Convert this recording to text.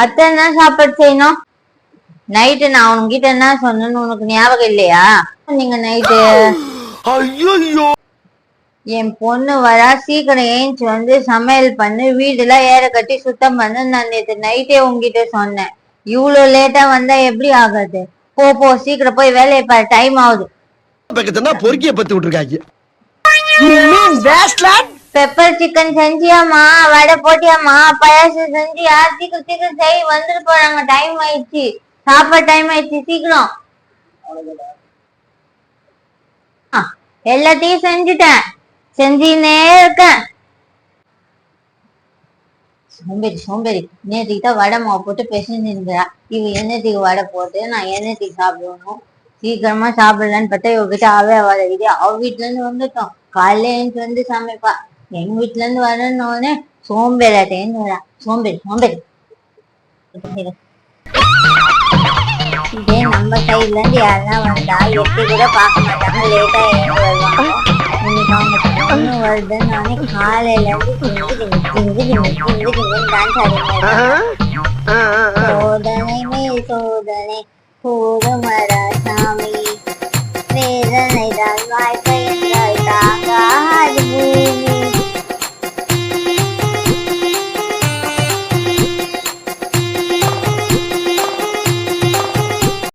அத்தை என்ன சாப்பாடு செய்யணும்? நைட்டு நான் உன்கிட்ட என்ன சொன்னேன்னு உனக்கு ஞாபகம் இல்லையா? நீங்க நைட்டு என் பொண்ணு வரா, சீக்கிரம் ஏஞ்சி வந்து சமையல் பண்ணு, வீடுலாம் ஏற கட்டி சுத்தம் பண்ணு. நான் நேற்று நைட்டே உங்ககிட்ட சொன்னேன். இவ்வளவு லேட்டா வந்தா எப்படி ஆகாது? போ போ, சீக்கிரம் போய் வேலையை பாரு, டைம் ஆகுது. பொறுக்கிய பத்தி விட்டுருக்காங்க. Pepper chicken செஞ்சியாமா? வடை போட்டியாமா? பாயாசம் செஞ்சியா? சீக்கிரம் சீக்கிரம் செய், வந்துட்டு போறாங்க. டைம் ஆயிடுச்சு, சாப்பாடு டைம் ஆயிடுச்சு, சீக்கிரம். எல்லாத்தையும் செஞ்சுட்டேன், செஞ்சுனே இருக்கேன். சோம்பேறி சோம்பேறி, நேற்றுக்கு தான் வடை மாவு போட்டு பெசஞ்சிருந்தா. இவ என்னத்துக்கு வடை போட்டு நான் என்னத்துக்கு சாப்பிடணும்? சீக்கிரமா சாப்பிடலான்னு பார்த்தா இவகிட்ட அவ இது அவ வீட்டுல இருந்து வந்துட்டோம். காலையில எழுந்து வந்து சமைப்பா. எங்க வீட்டுல இருந்து வரணுன்னே சோம்பேறியாட்டேன்னு வரா. சோம்பேறி சோம்பேறி. இதே நம்ம சைட்ல இருந்து யாருன்னா வந்தா எட்டி கூட பார்க்க மாட்டாங்க, லேட்டா எழுந்து வருவாங்க. இன்னைக்கு அவங்க பொண்ணு வருதுன்னு நானே காலையில இருந்து டான்ஸ் ஆடினேன். சோதனை மேல் சோதனை, போதுமரா